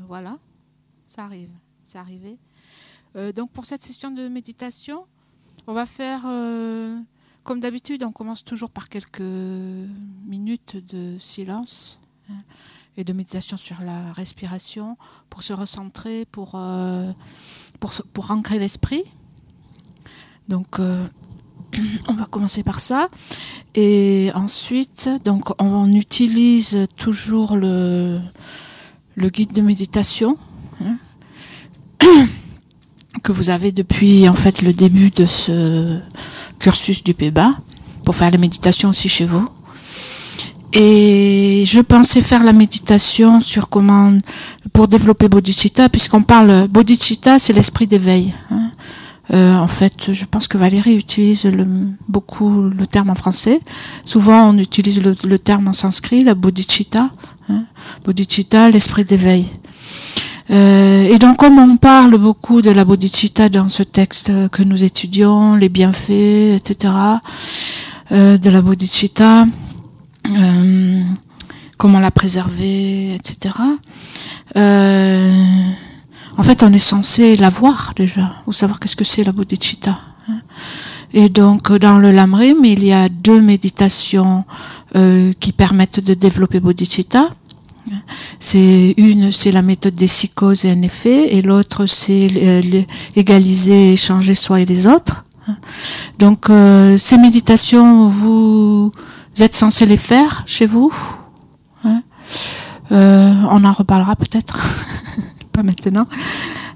Voilà, ça arrive, c'est arrivé. Donc pour cette session de méditation, on va faire comme d'habitude, on commence toujours par quelques minutes de silence et de méditation sur la respiration pour se recentrer, pour ancrer l'esprit. Donc on va commencer par ça. Et ensuite, donc on utilise toujours le guide de méditation que vous avez depuis en fait le début de ce cursus du PEBA pour faire la méditation aussi chez vous. Et je pensais faire la méditation sur comment pour développer Bodhicitta, puisqu'on parle Bodhicitta, c'est l'esprit d'éveil. En fait, je pense que Valérie utilise beaucoup le terme en français. Souvent, on utilise le terme en sanskrit, la Bodhicitta. Bodhicitta, l'esprit d'éveil. Et donc, comme on parle beaucoup de la Bodhicitta dans ce texte que nous étudions, les bienfaits, etc., de la Bodhicitta, comment la préserver, etc., en fait, on est censé la voir déjà, ou savoir qu'est-ce que c'est la Bodhicitta. Et donc, dans le Lamrim, il y a 2 méditations qui permettent de développer Bodhicitta. C'est la méthode des 6 causes et un effet, et l'autre, c'est égaliser, échanger soi et les autres. Donc, ces méditations, vous êtes censé les faire chez vous. On en reparlera peut-être. Pas maintenant.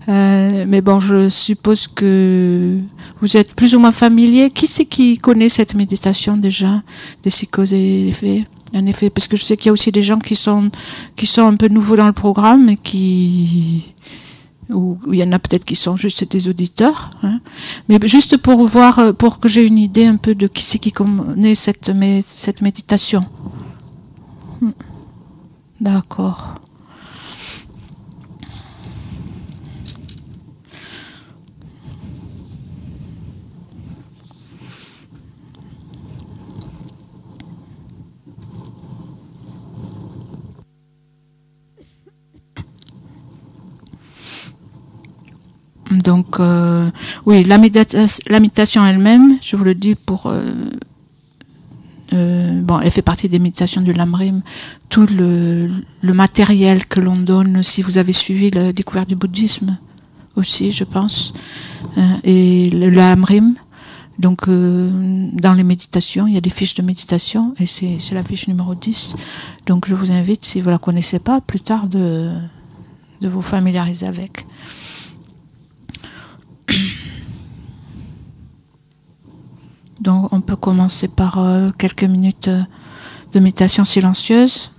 Mais bon, je suppose que vous êtes plus ou moins familier. Qui c'est qui connaît cette méditation déjà, des 6 causes et effets? En effet, parce que je sais qu'il y a aussi des gens qui sont un peu nouveaux dans le programme et ou il y en a peut-être qui sont juste des auditeurs. Mais juste pour voir, pour que j'ai une idée un peu de qui c'est qui connaît cette méditation. D'accord. Donc, oui, la méditation elle-même, je vous le dis bon, elle fait partie des méditations du Lamrim. Tout le matériel que l'on donne, si vous avez suivi la découverte du bouddhisme aussi, je pense, et le Lamrim. Donc, dans les méditations, il y a des fiches de méditation, et c'est la fiche numéro 10. Donc, je vous invite, si vous la connaissez pas, plus tard de vous familiariser avec. Donc on peut commencer par quelques minutes de méditation silencieuse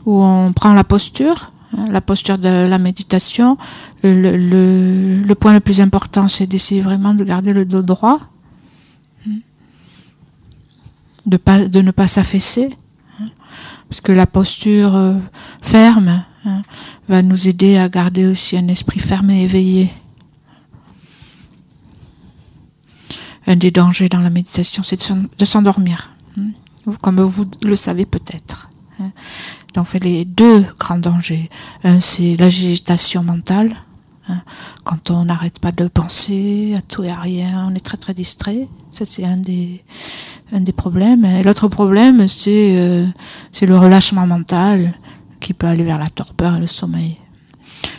où on prend la posture de la méditation. Le point le plus important, c'est d'essayer vraiment de garder le dos droit, de ne pas s'affaisser, parce que la posture ferme va nous aider à garder aussi un esprit ferme et éveillé. Un des dangers dans la méditation, c'est de s'endormir, comme vous le savez peut-être. Donc, on fait les 2 grands dangers. Un, c'est l'agitation mentale. Quand on n'arrête pas de penser à tout et à rien, on est très très distrait. Ça, c'est un des problèmes. Et l'autre problème, c'est le relâchement mental qui peut aller vers la torpeur et le sommeil.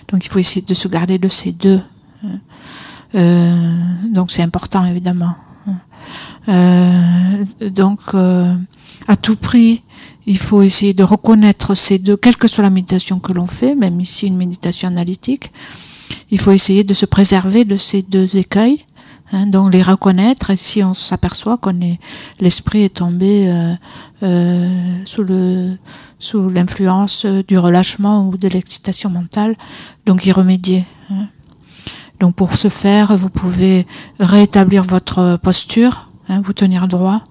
Donc, il faut essayer de se garder de ces 2. Donc c'est important évidemment. Donc à tout prix, il faut essayer de reconnaître ces 2, quelle que soit la méditation que l'on fait, même ici une méditation analytique. Il faut essayer de se préserver de ces 2 écueils, donc les reconnaître. Et si on s'aperçoit l'esprit est tombé sous l'influence du relâchement ou de l'excitation mentale, donc y remédier. Donc pour ce faire, vous pouvez rétablir votre posture, vous tenir droit.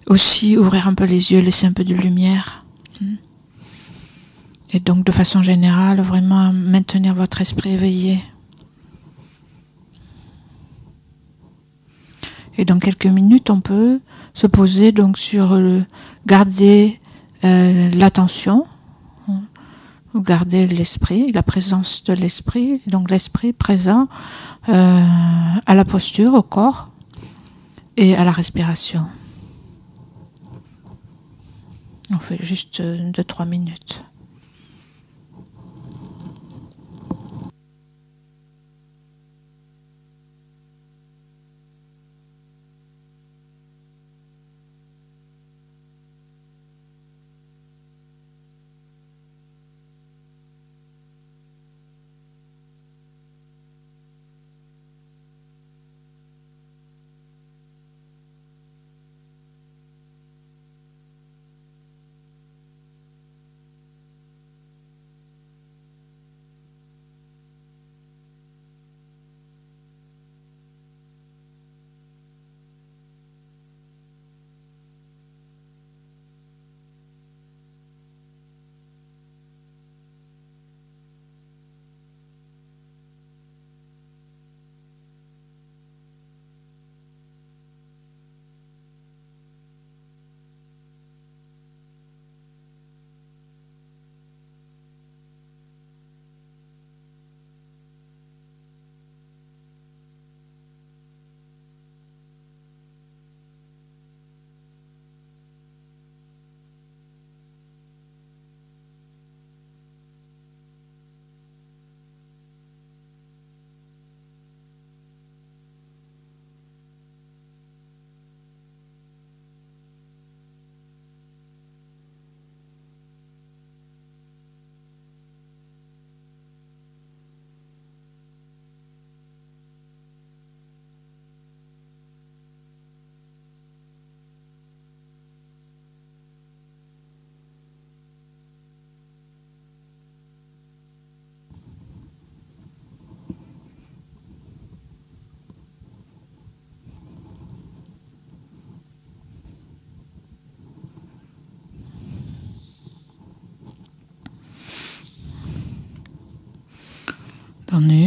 Aussi ouvrir un peu les yeux, laisser un peu de lumière. Et donc de façon générale, vraiment maintenir votre esprit éveillé. Et dans quelques minutes, on peut se poser donc sur garder l'attention, garder l'esprit, la présence de l'esprit, donc l'esprit présent à la posture, au corps et à la respiration. On fait juste 2-3 minutes.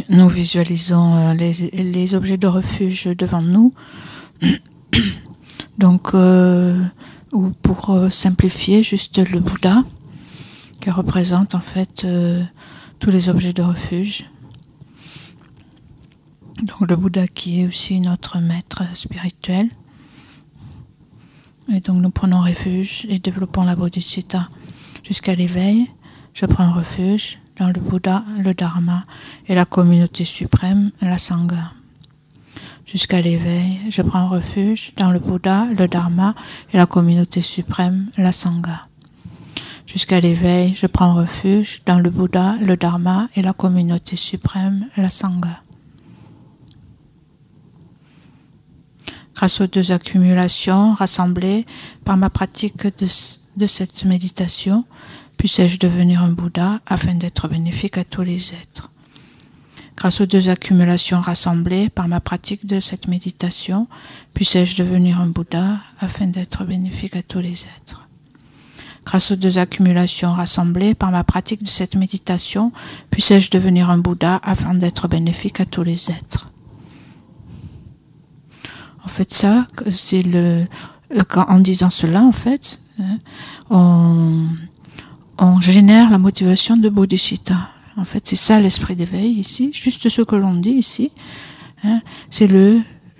Nous visualisons les objets de refuge devant nous. Donc, ou pour simplifier, juste le Bouddha, qui représente en fait tous les objets de refuge. Donc le Bouddha qui est aussi notre maître spirituel. Et donc nous prenons refuge et développons la bodhicitta jusqu'à l'éveil. Je prends refuge dans le Bouddha, le Dharma et la communauté suprême, la Sangha. Jusqu'à l'éveil, je prends refuge dans le Bouddha, le Dharma et la communauté suprême, la Sangha. Jusqu'à l'éveil, je prends refuge dans le Bouddha, le Dharma et la communauté suprême, la Sangha. Grâce aux deux accumulations rassemblées par ma pratique de cette méditation, puissais-je devenir un Bouddha afin d'être bénéfique à tous les êtres. Grâce aux deux accumulations rassemblées par ma pratique de cette méditation, puissais-je devenir un Bouddha afin d'être bénéfique à tous les êtres. Grâce aux deux accumulations rassemblées par ma pratique de cette méditation, puissais-je devenir un Bouddha afin d'être bénéfique à tous les êtres. En fait, ça, c'est en disant cela, en fait, on génère la motivation de bodhicitta. En fait, c'est ça l'esprit d'éveil ici, juste ce que l'on dit ici. C'est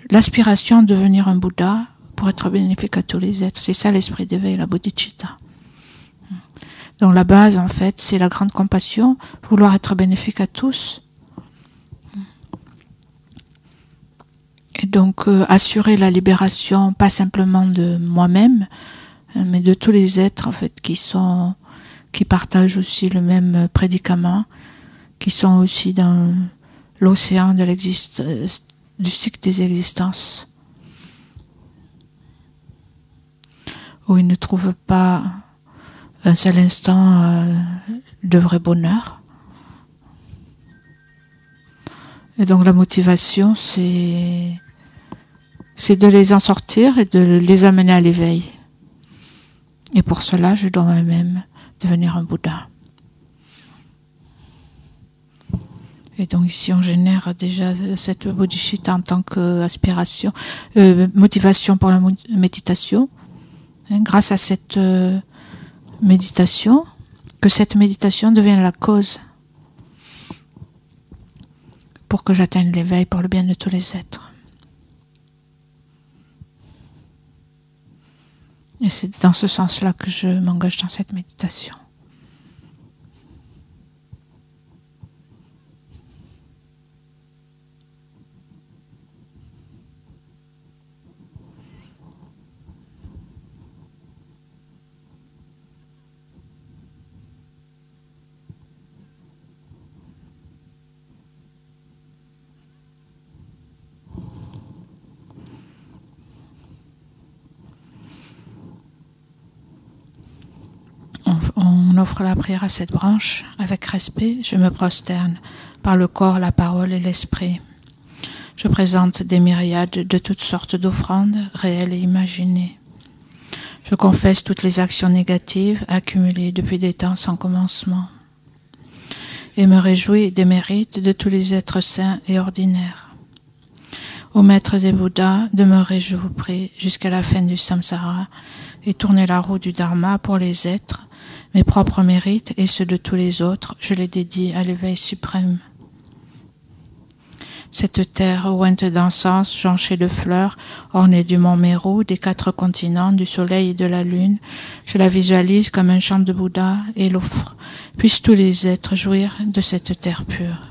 l'aspiration de devenir un Bouddha pour être bénéfique à tous les êtres. C'est ça l'esprit d'éveil, la bodhicitta. Donc la base, en fait, c'est la grande compassion, vouloir être bénéfique à tous. Et donc assurer la libération, pas simplement de moi-même, mais de tous les êtres en fait qui partagent aussi le même prédicament, qui sont aussi dans l'océan de du cycle des existences, où ils ne trouvent pas un seul instant de vrai bonheur. Et donc la motivation, c'est de les en sortir et de les amener à l'éveil. Et pour cela, je dois moi-même devenir un Bouddha. Et donc ici, on génère déjà cette bodhicitta en tant qu'aspiration, motivation pour la méditation. Grâce à cette méditation, que cette méditation devienne la cause pour que j'atteigne l'éveil pour le bien de tous les êtres. Et c'est dans ce sens-là que je m'engage dans cette méditation. On offre la prière à cette branche avec respect. Je me prosterne par le corps, la parole et l'esprit. Je présente des myriades de toutes sortes d'offrandes, réelles et imaginées. Je confesse toutes les actions négatives accumulées depuis des temps sans commencement et me réjouis des mérites de tous les êtres saints et ordinaires. Ô maîtres des Bouddhas, demeurez, je vous prie, jusqu'à la fin du samsara et tournez la roue du dharma pour les êtres. Mes propres mérites et ceux de tous les autres, je les dédie à l'éveil suprême. Cette terre ointe d'encens, jonchée de fleurs, ornée du mont Meru, des 4 continents, du soleil et de la lune, je la visualise comme un champ de Bouddha et l'offre. Puissent tous les êtres jouir de cette terre pure.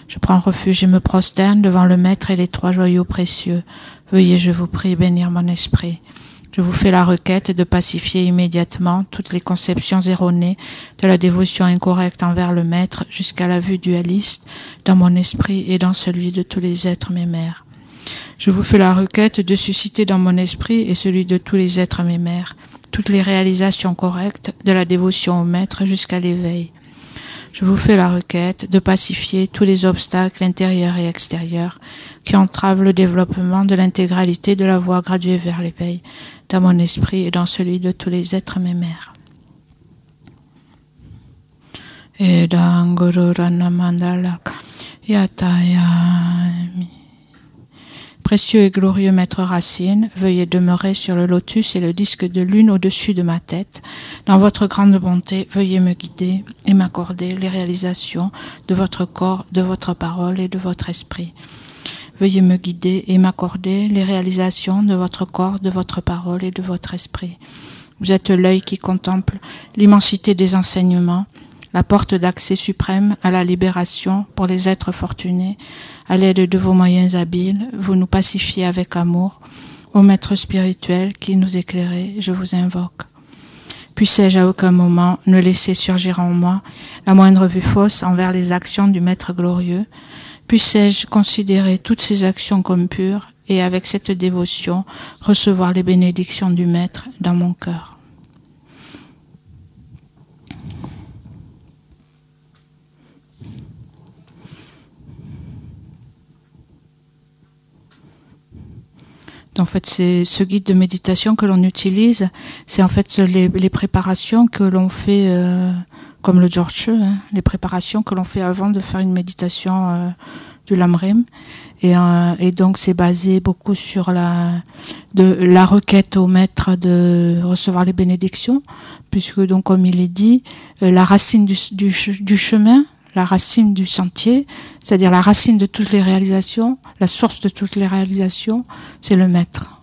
Je prends refuge et me prosterne devant le Maître et les 3 joyaux précieux. Veuillez, je vous prie, bénir mon esprit. Je vous fais la requête de pacifier immédiatement toutes les conceptions erronées de la dévotion incorrecte envers le Maître jusqu'à la vue dualiste dans mon esprit et dans celui de tous les êtres mémères. Je vous fais la requête de susciter dans mon esprit et celui de tous les êtres mémères toutes les réalisations correctes de la dévotion au Maître jusqu'à l'éveil. Je vous fais la requête de pacifier tous les obstacles intérieurs et extérieurs qui entravent le développement de l'intégralité de la voie graduée vers l'éveil dans mon esprit et dans celui de tous les êtres mémères. Edang Guru Ranamandalaka Yatayami. Précieux et glorieux Maître Racine, veuillez demeurer sur le lotus et le disque de lune au-dessus de ma tête. Dans votre grande bonté, veuillez me guider et m'accorder les réalisations de votre corps, de votre parole et de votre esprit. Veuillez me guider et m'accorder les réalisations de votre corps, de votre parole et de votre esprit. Vous êtes l'œil qui contemple l'immensité des enseignements, la porte d'accès suprême à la libération pour les êtres fortunés. À l'aide de vos moyens habiles, vous nous pacifiez avec amour. Ô Maître spirituel qui nous éclairez, je vous invoque. Puissais-je à aucun moment ne laisser surgir en moi la moindre vue fausse envers les actions du Maître glorieux. Puissais-je considérer toutes ces actions comme pures et avec cette dévotion recevoir les bénédictions du Maître dans mon cœur. En fait, c'est ce guide de méditation que l'on utilise, c'est en fait les préparations que l'on fait, comme le Dorje, les préparations que l'on fait avant de faire une méditation du Lamrim. Et donc, c'est basé beaucoup sur la requête au Maître de recevoir les bénédictions, puisque, donc, comme il est dit, la racine du chemin, la racine du sentier, c'est-à-dire la racine de toutes les réalisations, la source de toutes les réalisations, c'est le Maître.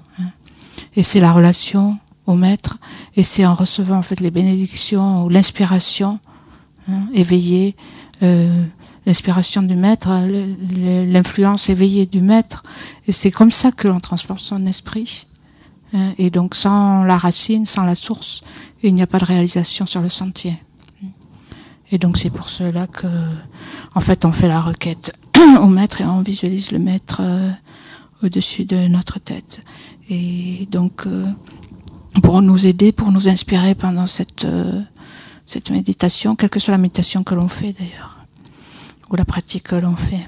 Et c'est la relation au Maître, et c'est en recevant en fait les bénédictions ou l'inspiration éveillée, l'inspiration du Maître, l'influence éveillée du Maître, et c'est comme ça que l'on transforme son esprit. Et donc sans la racine, sans la source, il n'y a pas de réalisation sur le sentier. Et donc c'est pour cela que, en fait, on fait la requête au Maître et on visualise le Maître au-dessus de notre tête. Et donc, pour nous aider, pour nous inspirer pendant cette méditation, quelle que soit la méditation que l'on fait d'ailleurs, ou la pratique que l'on fait.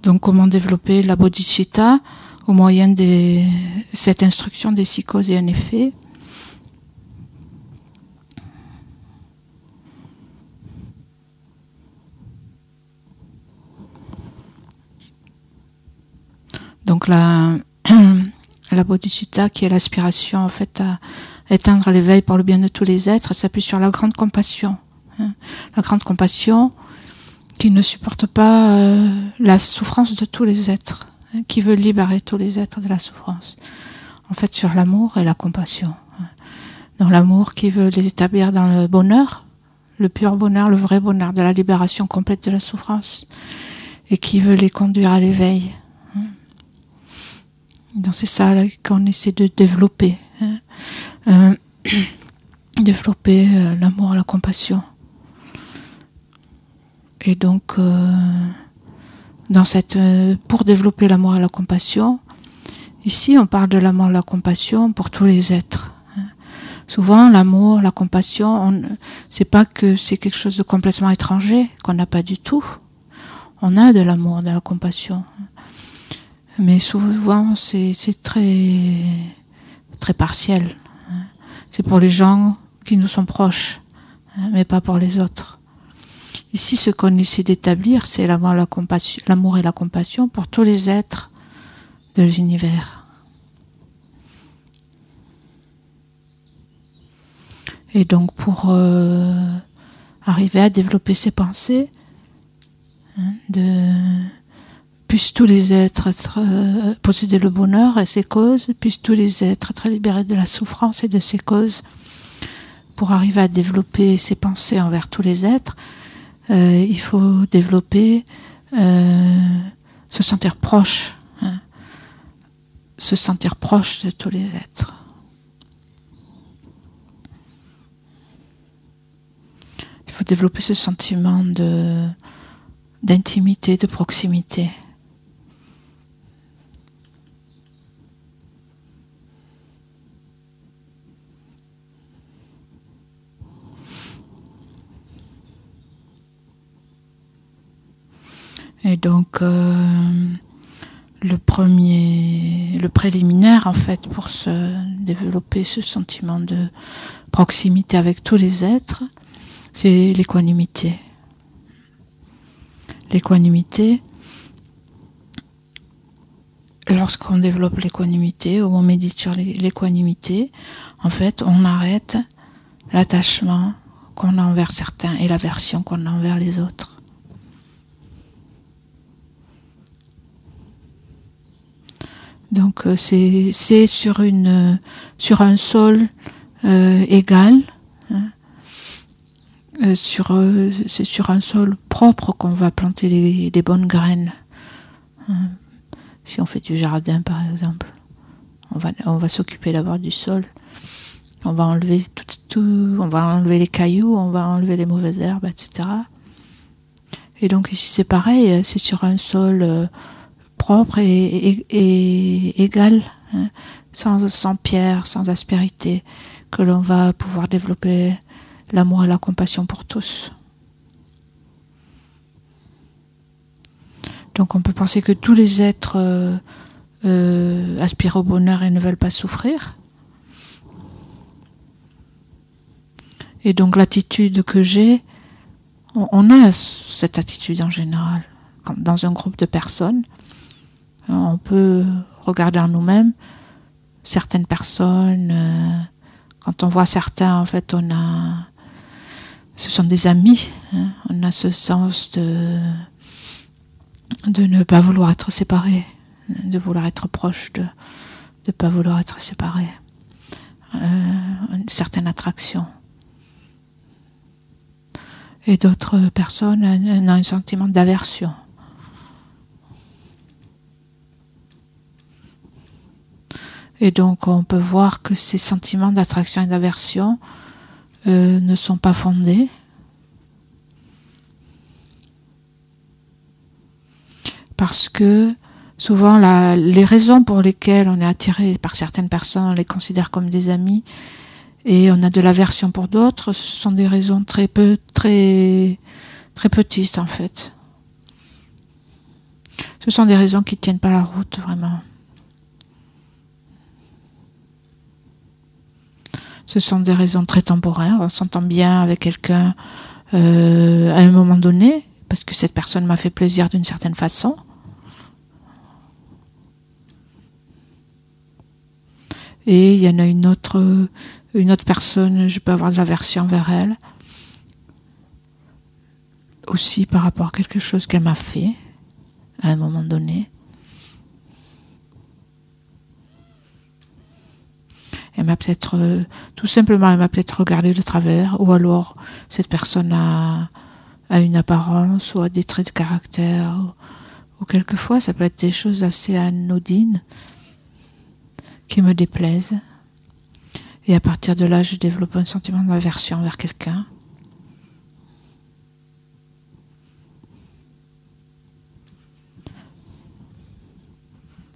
Donc, comment développer la bodhicitta? au moyen de cette instruction des 6 causes et un effet. Donc la bodhicitta, qui est l'aspiration en fait à éteindre l'éveil pour le bien de tous les êtres, s'appuie sur la grande compassion. La grande compassion qui ne supporte pas la souffrance de tous les êtres, qui veut libérer tous les êtres de la souffrance. En fait, sur l'amour et la compassion. Dans l'amour qui veut les établir dans le bonheur, le pur bonheur, le vrai bonheur de la libération complète de la souffrance, et qui veut les conduire à l'éveil. Donc c'est ça là, qu'on essaie de développer. Développer l'amour, la compassion. Et donc, pour développer l'amour et la compassion, ici on parle de l'amour et la compassion pour tous les êtres. Souvent, l'amour, la compassion, c'est pas que c'est quelque chose de complètement étranger, qu'on n'a pas du tout. On a de l'amour, de la compassion. Mais souvent, c'est très, très partiel. C'est pour les gens qui nous sont proches, mais pas pour les autres. Ici, ce qu'on essaie d'établir, c'est l'amour et la compassion pour tous les êtres de l'univers. Et donc, pour arriver à développer ces pensées, puissent tous les êtres posséder le bonheur et ses causes, puissent tous les êtres être libérés de la souffrance et de ses causes. Pour arriver à développer ces pensées envers tous les êtres, il faut développer, se sentir proche, se sentir proche de tous les êtres. Il faut développer ce sentiment d'intimité, de proximité. Et donc, le préliminaire, en fait, pour développer ce sentiment de proximité avec tous les êtres, c'est l'équanimité. L'équanimité, lorsqu'on développe l'équanimité, ou on médite sur l'équanimité, en fait, on arrête l'attachement qu'on a envers certains et l'aversion qu'on a envers les autres. Donc c'est sur un sol égal, c'est sur un sol propre qu'on va planter les bonnes graines. Si on fait du jardin par exemple, on va s'occuper d'abord du sol. On va enlever on va enlever les cailloux, on va enlever les mauvaises herbes, etc. Et donc ici c'est pareil, c'est sur un sol propre et égal, sans pierre, sans aspérité, que l'on va pouvoir développer l'amour et la compassion pour tous. Donc on peut penser que tous les êtres aspirent au bonheur et ne veulent pas souffrir. Et donc l'attitude que j'ai, on a cette attitude en général. Dans un groupe de personnes, on peut regarder en nous-mêmes certaines personnes. Quand on voit certains, en fait, ce sont des amis. On a ce sens de ne pas vouloir être séparés, de vouloir être proche, de ne pas vouloir être séparés. Une certaine attraction. Et d'autres personnes ont un sentiment d'aversion. Et donc on peut voir que ces sentiments d'attraction et d'aversion ne sont pas fondés. Parce que souvent les raisons pour lesquelles on est attiré par certaines personnes, on les considère comme des amis, et on a de l'aversion pour d'autres, ce sont des raisons très petites en fait. Ce sont des raisons qui ne tiennent pas la route vraiment. Ce sont des raisons très temporaires. On s'entend bien avec quelqu'un à un moment donné, parce que cette personne m'a fait plaisir d'une certaine façon. Et il y en a une autre personne, je peux avoir de l'aversion vers elle, aussi par rapport à quelque chose qu'elle m'a fait à un moment donné. Elle m'a peut-être, tout simplement, elle m'a peut-être regardé de travers, ou alors cette personne a une apparence ou a des traits de caractère, ou quelquefois ça peut être des choses assez anodines qui me déplaisent. Et à partir de là, je développe un sentiment d'aversion vers quelqu'un.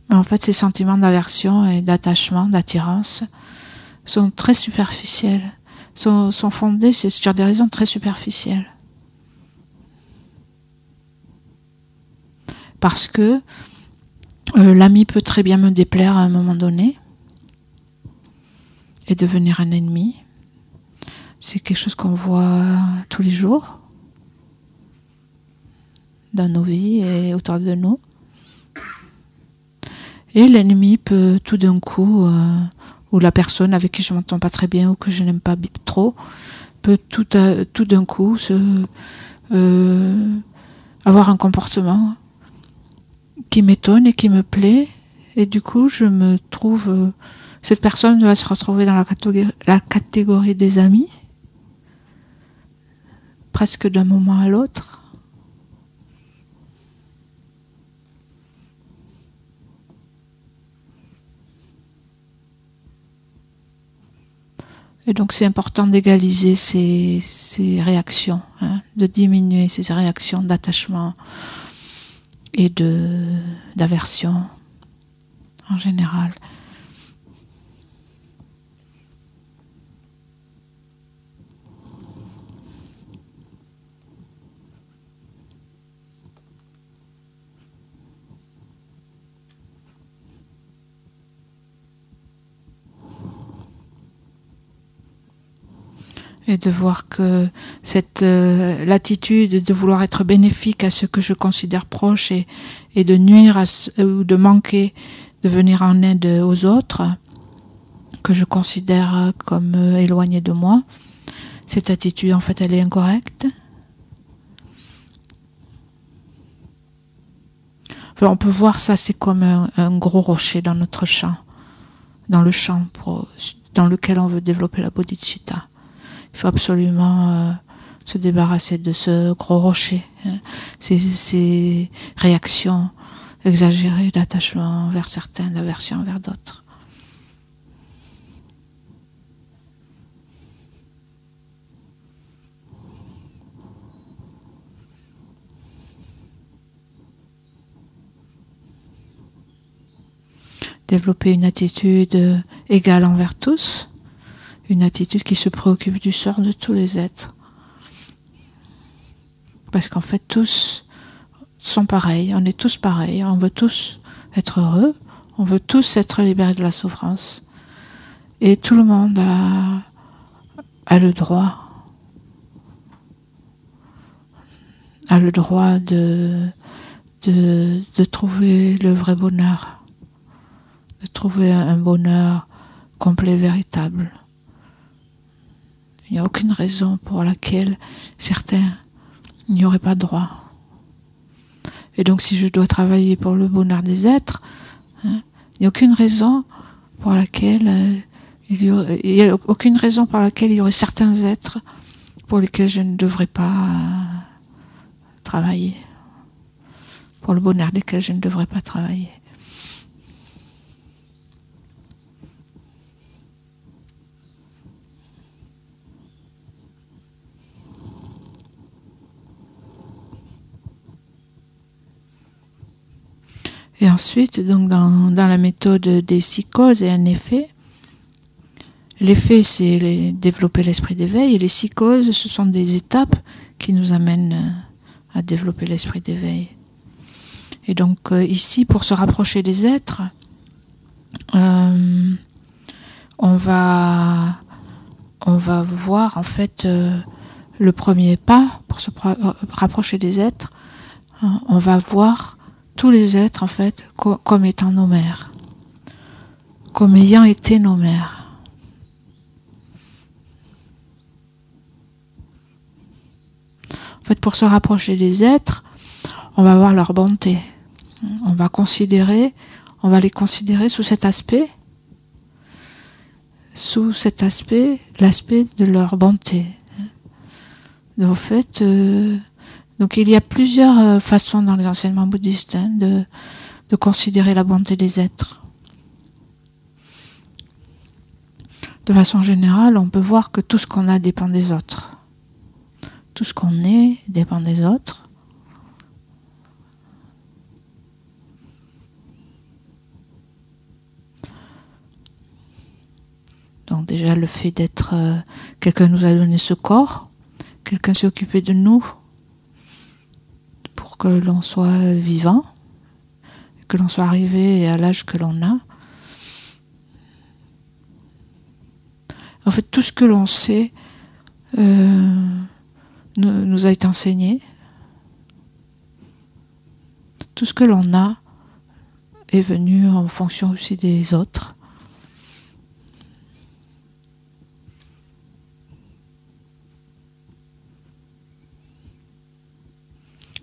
Mais en fait, ces sentiments d'aversion et d'attachement, d'attirance, sont très superficiels, sont fondés sur des raisons très superficielles. Parce que l'ami peut très bien me déplaire à un moment donné et devenir un ennemi. C'est quelque chose qu'on voit tous les jours dans nos vies et autour de nous. Et l'ennemi peut tout d'un coup, ou la personne avec qui je ne m'entends pas très bien ou que je n'aime pas trop, peut tout d'un coup avoir un comportement qui m'étonne et qui me plaît. Et du coup, je me trouve... cette personne va se retrouver dans la catégorie des amis, presque d'un moment à l'autre. Et donc c'est important d'égaliser ces réactions, hein, de diminuer ces réactions d'attachement et d'aversion en général. Et de voir que cette l'attitude de vouloir être bénéfique à ce que je considère proche et de nuire ou de manquer de venir en aide aux autres que je considère comme éloignés de moi, cette attitude en fait elle est incorrecte. Enfin, on peut voir ça, c'est comme un gros rocher dans notre champ, dans le champ dans lequel on veut développer la bodhicitta. Il faut absolument se débarrasser de ce gros rocher, hein. Ces réactions exagérées d'attachement vers certains, d'aversion vers d'autres. Développer une attitude égale envers tous, une attitude qui se préoccupe du sort de tous les êtres. Parce qu'en fait, tous sont pareils, on est tous pareils, on veut tous être heureux, on veut tous être libérés de la souffrance. Et tout le monde a le droit de trouver le vrai bonheur, de trouver un bonheur complet, véritable. Il n'y a aucune raison pour laquelle certains n'y auraient pas droit. Et donc si je dois travailler pour le bonheur des êtres, hein, il n'y a aucune raison pour laquelle il y aurait certains êtres pour lesquels je ne devrais pas travailler, pour le bonheur desquels je ne devrais pas travailler. Et ensuite, donc dans la méthode des 6 causes et un effet, l'effet c'est développer l'esprit d'éveil et les 6 causes ce sont des étapes qui nous amènent à développer l'esprit d'éveil. Et donc ici, pour se rapprocher des êtres, on va on va voir en fait le premier pas pour se rapprocher des êtres. On va voir tous les êtres en fait comme étant nos mères, comme ayant été nos mères. En fait, pour se rapprocher des êtres, on va voir leur bonté. On va les considérer sous cet aspect, l'aspect de leur bonté. En fait, donc il y a plusieurs façons dans les enseignements bouddhistes de considérer la bonté des êtres. De façon générale, on peut voir que tout ce qu'on a dépend des autres. Tout ce qu'on est dépend des autres. Donc déjà le fait d'être... quelqu'un nous a donné ce corps, quelqu'un s'est occupé de nous pour que l'on soit vivant, que l'on soit arrivé à l'âge que l'on a. En fait, tout ce que l'on sait nous a été enseigné. Tout ce que l'on a est venu en fonction aussi des autres.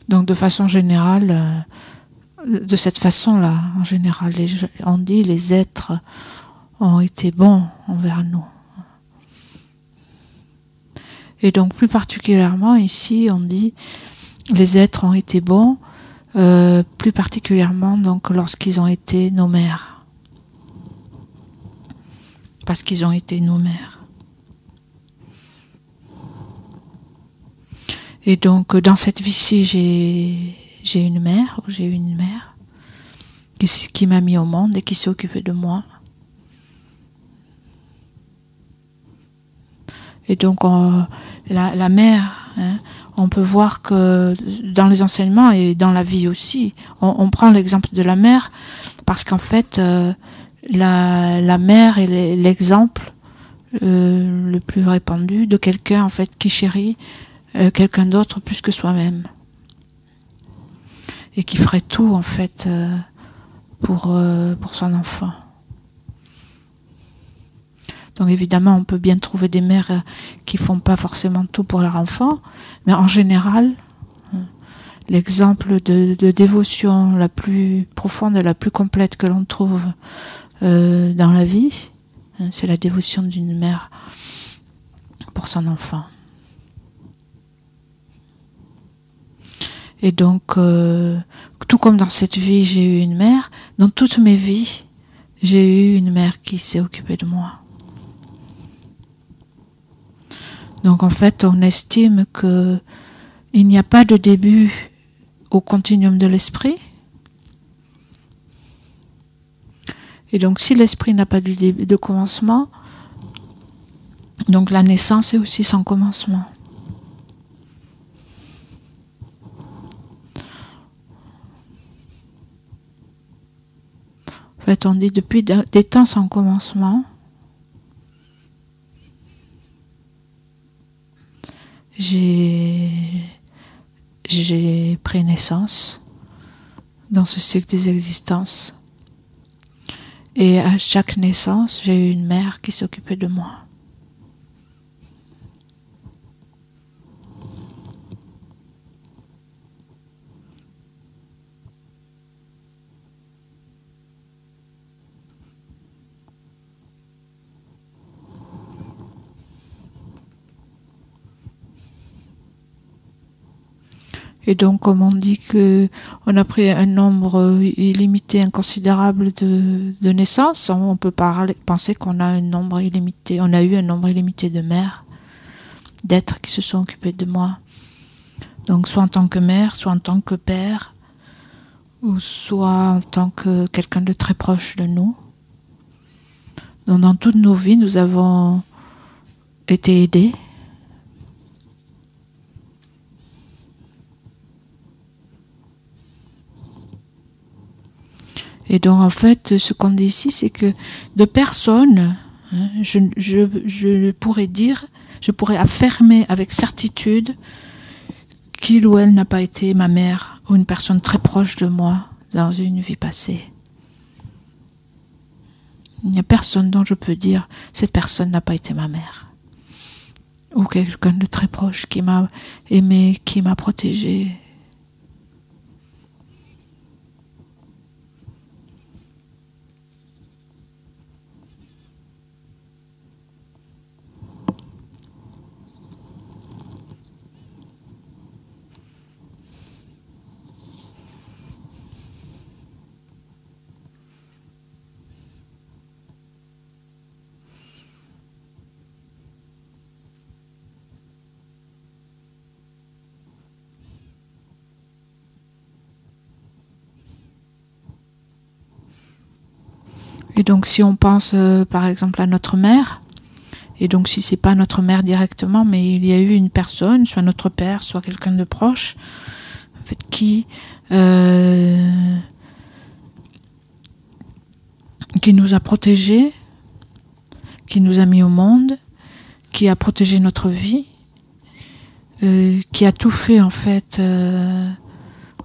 Donc de façon générale, de cette façon-là, en général, on dit les êtres ont été bons envers nous. Et donc plus particulièrement ici, on dit les êtres ont été bons, plus particulièrement donc lorsqu'ils ont été nos mères. Parce qu'ils ont été nos mères. Et donc dans cette vie-ci, j'ai eu une mère qui m'a mis au monde et qui s'est occupée de moi. Et donc la mère, on peut voir que dans les enseignements et dans la vie aussi, on prend l'exemple de la mère parce qu'en fait la mère est l'exemple le plus répandu de quelqu'un en fait qui chérit quelqu'un d'autre plus que soi-même et qui ferait tout en fait pour son enfant. Donc évidemment, on peut bien trouver des mères qui font pas forcément tout pour leur enfant, mais en général, l'exemple de dévotion la plus profonde et la plus complète que l'on trouve dans la vie, c'est la dévotion d'une mère pour son enfant. Et donc, tout comme dans cette vie, j'ai eu une mère, dans toutes mes vies, j'ai eu une mère qui s'est occupée de moi. Donc en fait, on estime qu'il n'y a pas de début au continuum de l'esprit. Et donc si l'esprit n'a pas de commencement, donc la naissance est aussi sans commencement. En fait, on dit depuis des temps sans commencement, j'ai pris naissance dans ce cycle des existences. Et à chaque naissance, j'ai eu une mère qui s'occupait de moi. Et donc, comme on dit qu'on a pris un nombre illimité, inconsidérable de naissances, on peut penser qu'on a un nombre illimité, on a eu un nombre illimité de mères, d'êtres qui se sont occupés de moi. Donc, soit en tant que mère, soit en tant que père, ou soit en tant que quelqu'un de très proche de nous. Donc, dans toutes nos vies, nous avons été aidés. Et donc en fait, ce qu'on dit ici, c'est que de personne Je pourrais dire, je pourrais affirmer avec certitude qu'il ou elle n'a pas été ma mère ou une personne très proche de moi dans une vie passée. Il n'y a personne dont je peux dire cette personne n'a pas été ma mère. Ou quelqu'un de très proche qui m'a aimé, qui m'a protégé. Et donc si on pense par exemple à notre mère, et donc si c'est pas notre mère directement, mais il y a eu une personne, soit notre père, soit quelqu'un de proche, en fait, qui nous a protégés, qui nous a mis au monde, qui a protégé notre vie, qui a tout fait en fait.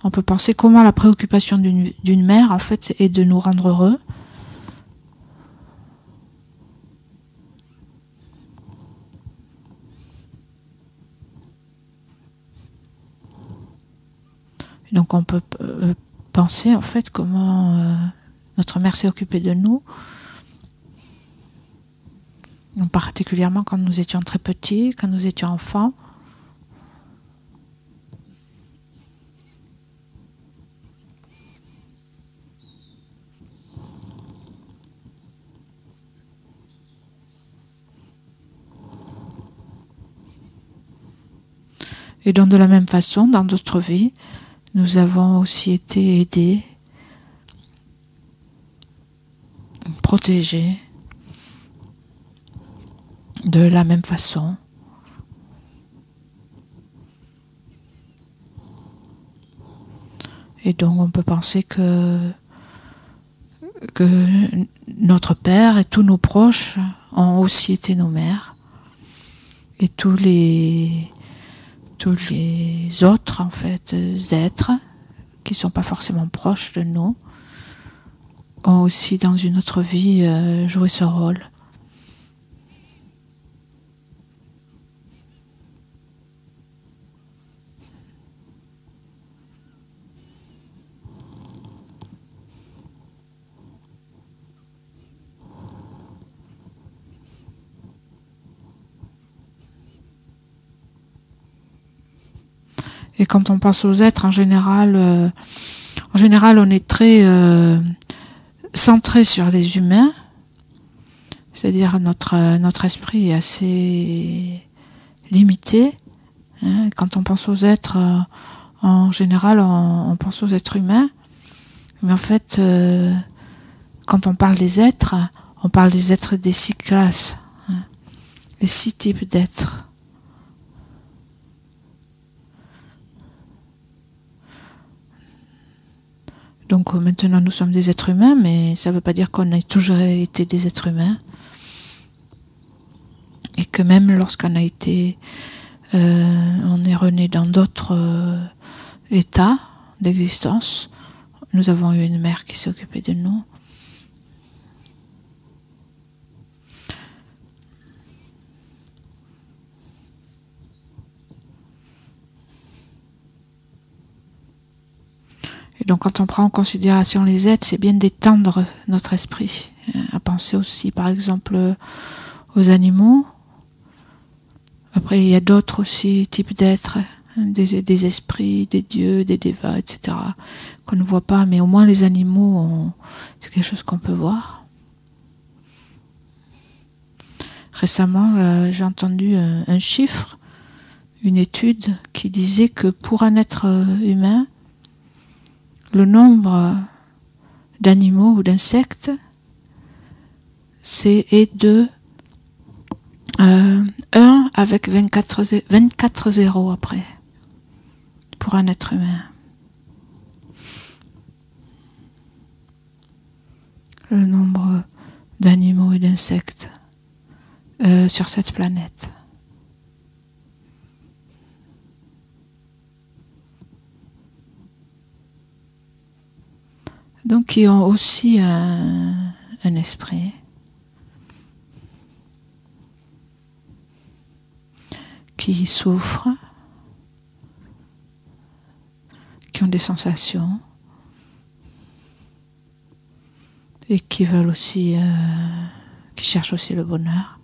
On peut penser comment la préoccupation d'une mère en fait est de nous rendre heureux. Donc on peut penser en fait comment notre mère s'est occupée de nous, particulièrement quand nous étions très petits, quand nous étions enfants. Et donc de la même façon, dans d'autres vies, nous avons aussi été aidés, protégés, de la même façon. Et donc on peut penser que notre père et tous nos proches ont aussi été nos mères. Et tous les autres en fait êtres qui sont pas forcément proches de nous ont aussi dans une autre vie joué ce rôle. Et quand on pense aux êtres, en général, on est très centré sur les humains, c'est-à-dire notre esprit est assez limité. Hein. Quand on pense aux êtres, en général, on pense aux êtres humains, mais en fait, quand on parle des êtres, on parle des êtres des 6 classes, hein, les 6 types d'êtres. Donc maintenant nous sommes des êtres humains, mais ça ne veut pas dire qu'on a toujours été des êtres humains. Et que même lorsqu'on a été, on est rené dans d'autres états d'existence, nous avons eu une mère qui s'est occupée de nous. Et donc quand on prend en considération les êtres, c'est bien d'étendre notre esprit, à penser aussi par exemple aux animaux. Après il y a d'autres aussi types d'êtres, des esprits, des dieux, des dévas, etc. qu'on ne voit pas, mais au moins les animaux, c'est quelque chose qu'on peut voir. Récemment, j'ai entendu un chiffre, une étude qui disait que pour un être humain, le nombre d'animaux ou d'insectes est de 1 avec 24 zéros après, pour un être humain. Le nombre d'animaux et d'insectes. sur cette planète. Donc qui ont aussi un esprit, qui souffrent, qui ont des sensations et qui veulent aussi, qui cherchent aussi le bonheur.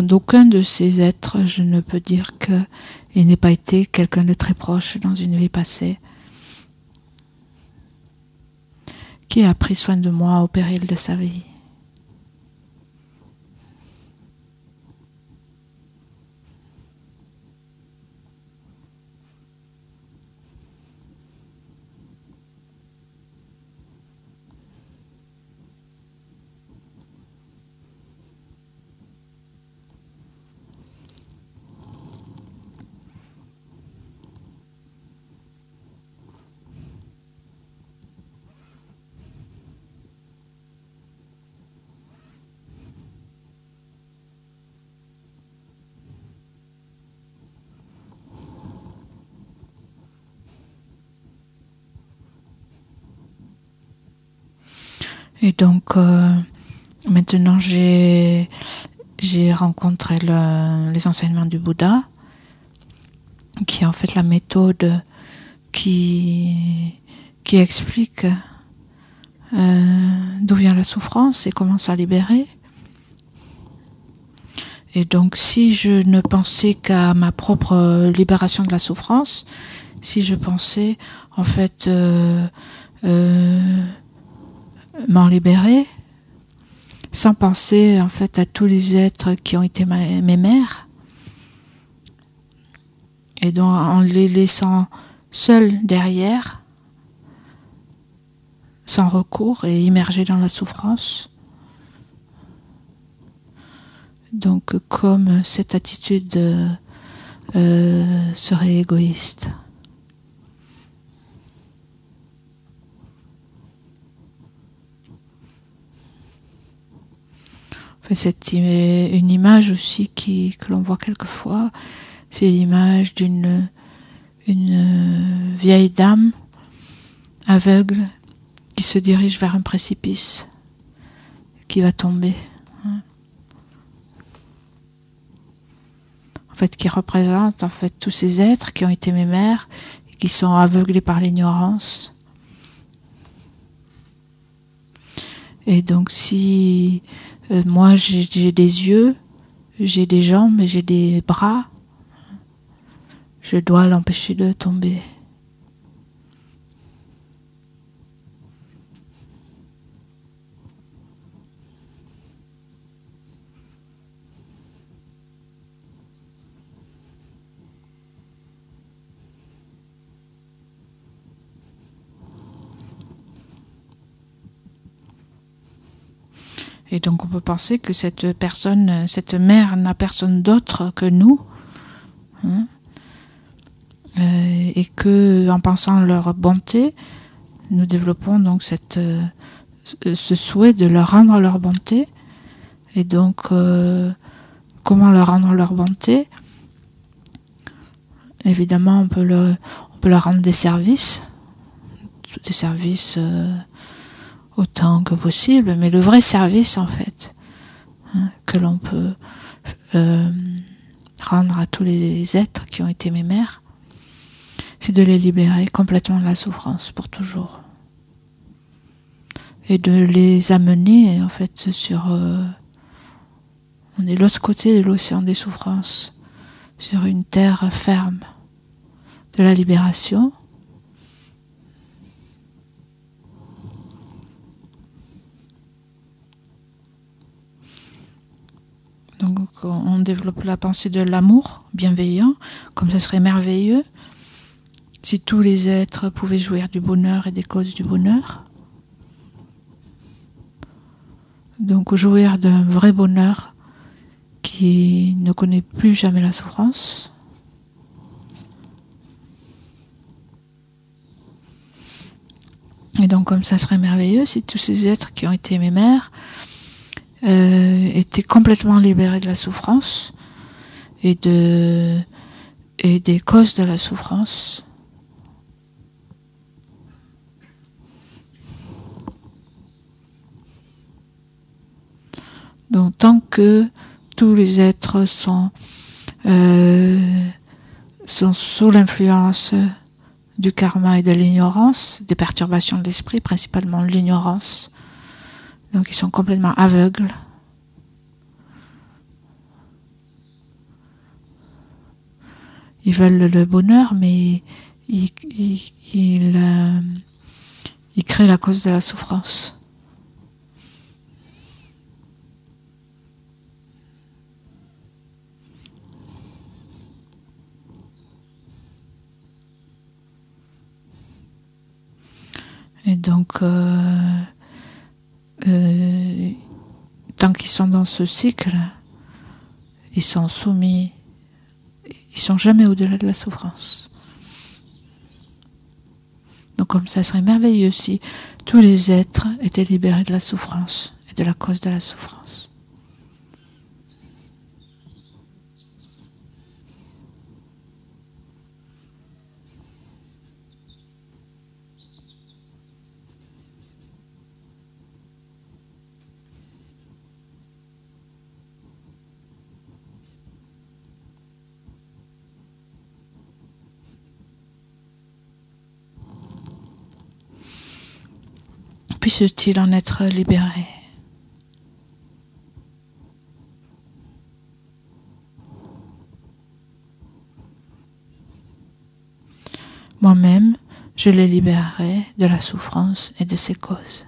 D'aucun de ces êtres, je ne peux dire qu'il n'ait pas été quelqu'un de très proche dans une vie passée, qui a pris soin de moi au péril de sa vie. Et donc, maintenant, j'ai rencontré les enseignements du Bouddha, qui est en fait la méthode qui explique d'où vient la souffrance et comment s'en libérer. Et donc, si je ne pensais qu'à ma propre libération de la souffrance, si je pensais, en fait, m'en libérer, sans penser en fait à tous les êtres qui ont été mes mères, et donc en les laissant seuls derrière, sans recours et immergés dans la souffrance. Donc comme cette attitude serait égoïste. C'est une image aussi que l'on voit quelquefois, c'est l'image d'une vieille dame aveugle qui se dirige vers un précipice, qui va tomber. En fait, qui représente en fait tous ces êtres qui ont été mes mères et qui sont aveuglés par l'ignorance. Et donc si moi j'ai des yeux, j'ai des jambes et j'ai des bras, je dois l'empêcher de tomber. Et donc on peut penser que cette personne, cette mère n'a personne d'autre que nous, hein, et que en pensant leur bonté, nous développons donc ce souhait de leur rendre leur bonté. Et donc comment leur rendre leur bonté? Évidemment, on peut leur rendre des services autant que possible, mais le vrai service en fait, hein, que l'on peut rendre à tous les êtres qui ont été mes mères, c'est de les libérer complètement de la souffrance pour toujours et de les amener en fait sur on est de l'autre côté de l'océan des souffrances, sur une terre ferme de la libération. Donc on développe la pensée de l'amour bienveillant, comme ça serait merveilleux si tous les êtres pouvaient jouir du bonheur et des causes du bonheur. Donc jouir d'un vrai bonheur qui ne connaît plus jamais la souffrance. Et donc comme ça serait merveilleux si tous ces êtres qui ont été mes mères étaient complètement libérés de la souffrance et des causes de la souffrance. Donc tant que tous les êtres sont sous l'influence du karma et de l'ignorance, des perturbations de l'esprit, principalement l'ignorance, donc ils sont complètement aveugles. Ils veulent le bonheur, mais ils créent la cause de la souffrance. Et donc, tant qu'ils sont dans ce cycle, ils sont soumis, ils sont jamais au-delà de la souffrance. Donc comme ça serait merveilleux si tous les êtres étaient libérés de la souffrance et de la cause de la souffrance. Puisse-t-il en être libéré. Moi-même, je les libérerai de la souffrance et de ses causes.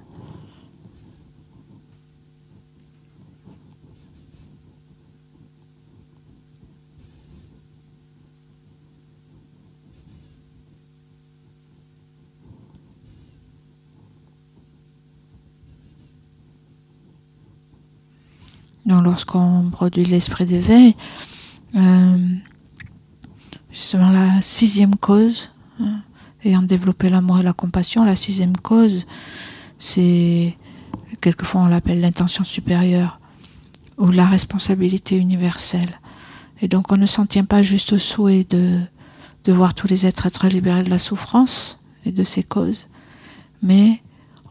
Donc lorsqu'on produit l'esprit d'éveil, justement la 6e cause, ayant développé l'amour et la compassion, la 6e cause, c'est, quelquefois on l'appelle l'intention supérieure, ou la responsabilité universelle. Et donc on ne s'en tient pas juste au souhait de voir tous les êtres être libérés de la souffrance et de ses causes, mais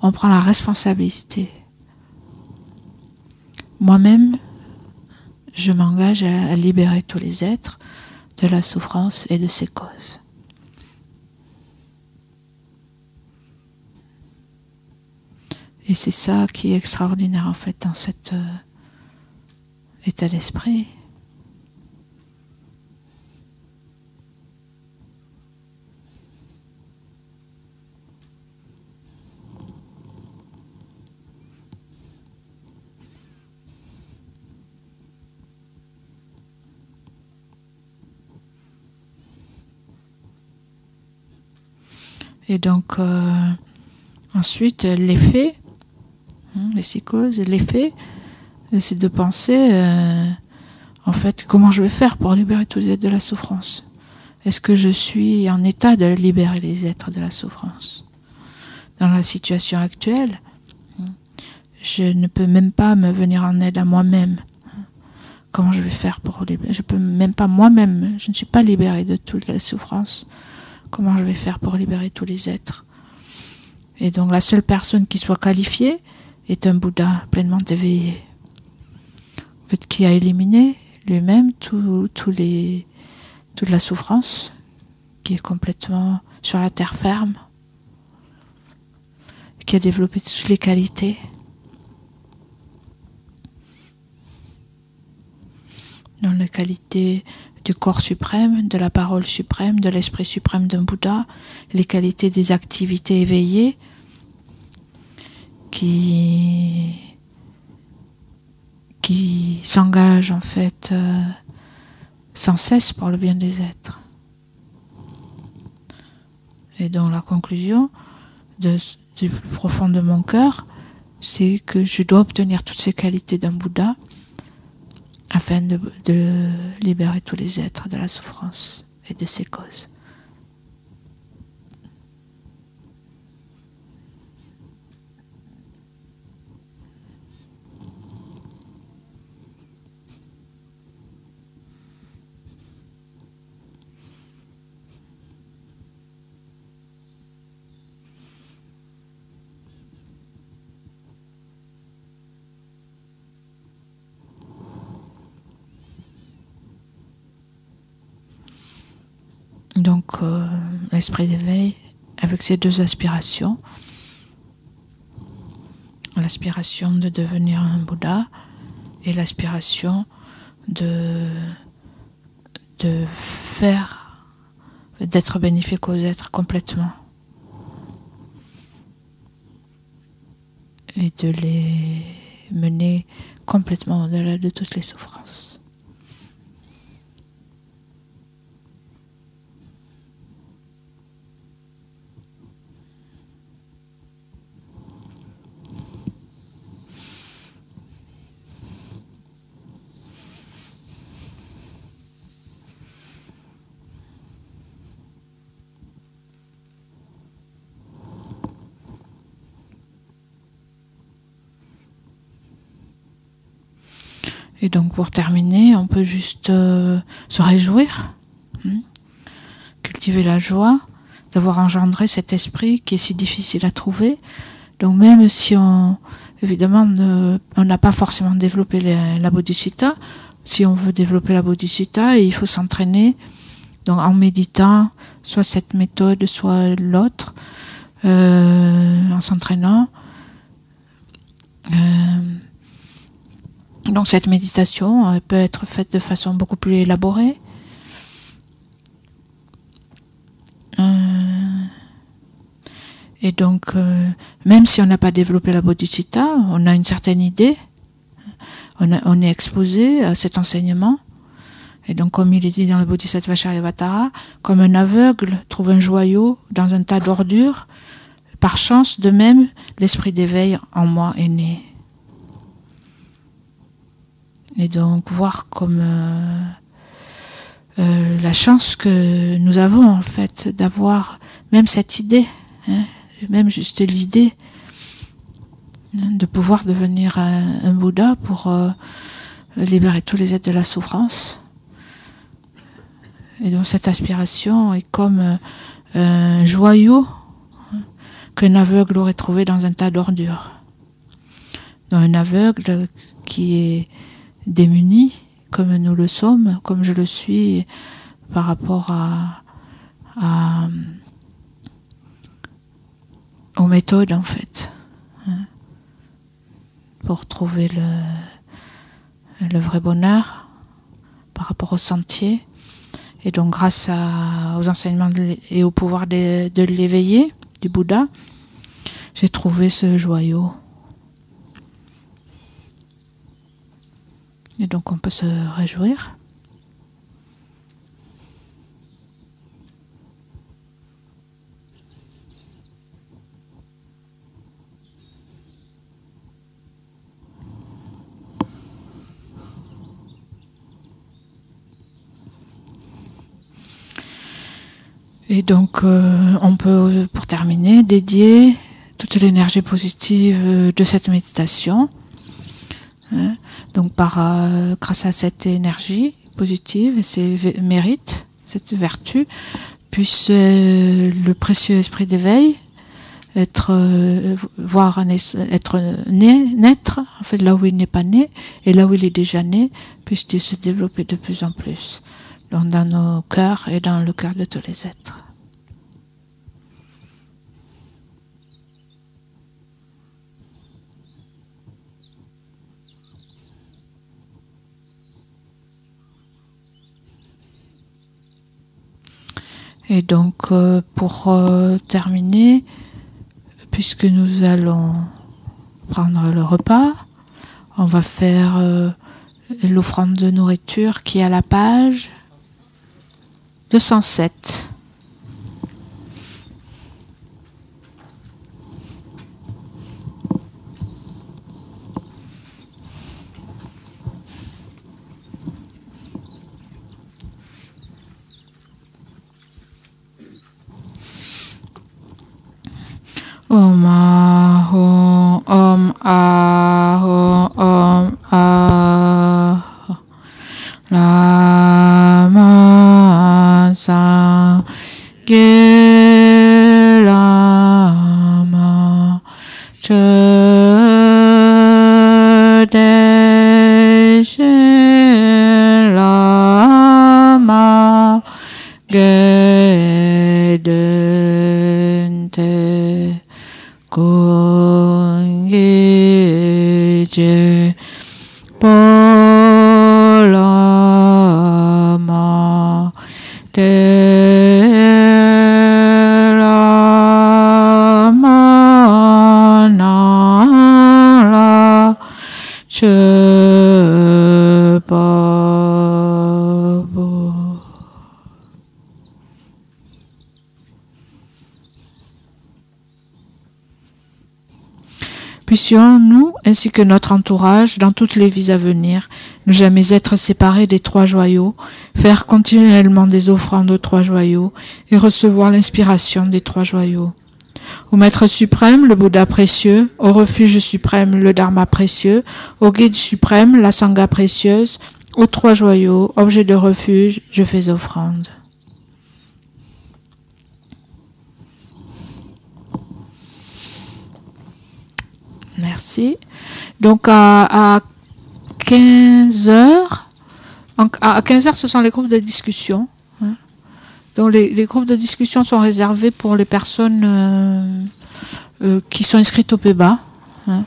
on prend la responsabilité. Moi-même, je m'engage à libérer tous les êtres de la souffrance et de ses causes. Et c'est ça qui est extraordinaire en fait dans cet état d'esprit. Et donc, ensuite, l'effet, les 6 causes, l'effet, c'est de penser, en fait, comment je vais faire pour libérer tous les êtres de la souffrance. Est-ce que je suis en état de libérer les êtres de la souffrance? Dans la situation actuelle, je ne peux même pas me venir en aide à moi-même. Comment je vais faire pour libérer? Je peux même pas moi-même, je ne suis pas libérée de toute la souffrance. Comment je vais faire pour libérer tous les êtres? Et donc la seule personne qui soit qualifiée est un Bouddha pleinement éveillé, en fait, qui a éliminé lui-même toute la souffrance, qui est complètement sur la terre ferme, qui a développé toutes les qualités. Dans la qualité du corps suprême, de la parole suprême, de l'esprit suprême d'un Bouddha, les qualités des activités éveillées qui s'engagent en fait sans cesse pour le bien des êtres. Et donc la conclusion du plus profond de mon cœur, c'est que je dois obtenir toutes ces qualités d'un Bouddha afin de libérer tous les êtres de la souffrance et de ses causes. Donc l'esprit d'éveil avec ces deux aspirations, l'aspiration de devenir un Bouddha et l'aspiration d'être bénéfique aux êtres complètement et de les mener complètement au-delà de toutes les souffrances. Et donc pour terminer, on peut juste se réjouir, cultiver la joie d'avoir engendré cet esprit qui est si difficile à trouver. Donc même si évidemment on n'a pas forcément développé la bodhicitta, si on veut développer la bodhicitta, il faut s'entraîner donc en méditant, soit cette méthode, soit l'autre, en s'entraînant. Donc cette méditation peut être faite de façon beaucoup plus élaborée. Et donc, même si on n'a pas développé la bodhicitta, on a une certaine idée, on est exposé à cet enseignement. Et donc, comme il est dit dans le Bodhisattva Charyavatara, comme un aveugle trouve un joyau dans un tas d'ordures, par chance, de même, l'esprit d'éveil en moi est né. Et donc voir comme la chance que nous avons en fait d'avoir même cette idée, même juste l'idée de pouvoir devenir un Bouddha pour libérer tous les êtres de la souffrance. Et donc cette aspiration est comme un joyau qu'un aveugle aurait trouvé dans un tas d'ordures. Donc un aveugle qui est démunis, comme nous le sommes, comme je le suis par rapport aux méthodes en fait, pour trouver le vrai bonheur par rapport au sentier. Et donc grâce aux enseignements et au pouvoir de l'éveiller, du Bouddha, j'ai trouvé ce joyau. Et donc on peut se réjouir. Et donc on peut, pour terminer, dédier toute l'énergie positive de cette méditation. Donc grâce à cette énergie positive et ces mérites, cette vertu, puisse le précieux esprit d'éveil naître en fait là où il n'est pas né, et là où il est déjà né, puisse-t-il se développer de plus en plus, donc dans nos cœurs et dans le cœur de tous les êtres. Et donc, pour terminer, puisque nous allons prendre le repas, on va faire l'offrande de nourriture qui est à la page 207. Om Aho, Om Aho, Om Aho. Lama Sangye Lama Chödeshe Lama Ge je palama te la manala je babo. Puissions-nous, ainsi que notre entourage, dans toutes les vies à venir, ne jamais être séparés des trois joyaux, faire continuellement des offrandes aux trois joyaux et recevoir l'inspiration des trois joyaux. Au Maître suprême, le Bouddha précieux, au refuge suprême, le Dharma précieux, au guide suprême, la Sangha précieuse, aux trois joyaux, objets de refuge, je fais offrande. Merci. Donc à 15 heures, à 15 heures, ce sont les groupes de discussion. Hein. Donc les groupes de discussion sont réservés pour les personnes qui sont inscrites au PEBA. Hein.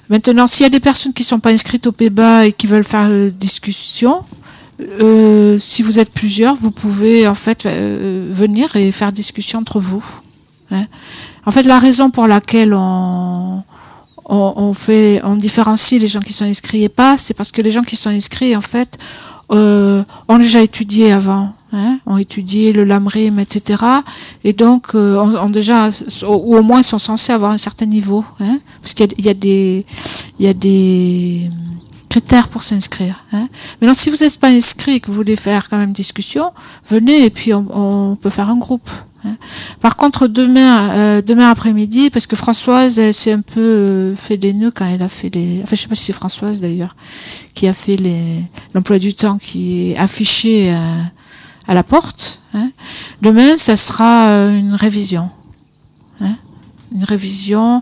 Maintenant, s'il y a des personnes qui ne sont pas inscrites au PEBA et qui veulent faire discussion, si vous êtes plusieurs, vous pouvez en fait venir et faire discussion entre vous. Hein. En fait, la raison pour laquelle on différencie les gens qui sont inscrits et pas, c'est parce que les gens qui sont inscrits, en fait, ont déjà étudié avant, hein, ont étudié le lamrim, etc. Et donc, ont déjà, ou au moins sont censés avoir un certain niveau, hein, parce qu'il y a des critères pour s'inscrire. Hein. Maintenant, si vous n'êtes pas inscrit et que vous voulez faire quand même discussion, venez et puis on peut faire un groupe. Hein. Par contre, demain après-midi, parce que Françoise, elle s'est un peu fait des nœuds quand elle a fait les... Enfin, je sais pas si c'est Françoise d'ailleurs, qui a fait l'emploi du temps qui est affiché à la porte. Hein. Demain, ça sera une révision. Hein. Une révision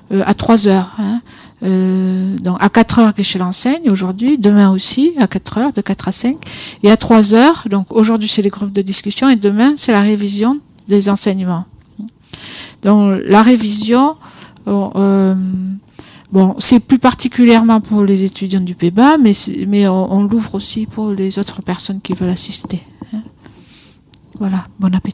à 3 heures. Hein. Donc à 4 heures que je l'enseigne aujourd'hui, demain aussi à 4 heures, de 4 à 5, et à 3 heures, donc aujourd'hui c'est les groupes de discussion et demain c'est la révision des enseignements. Donc la révision, bon, c'est plus particulièrement pour les étudiants du PEBA, mais on l'ouvre aussi pour les autres personnes qui veulent assister. Voilà, bon appétit.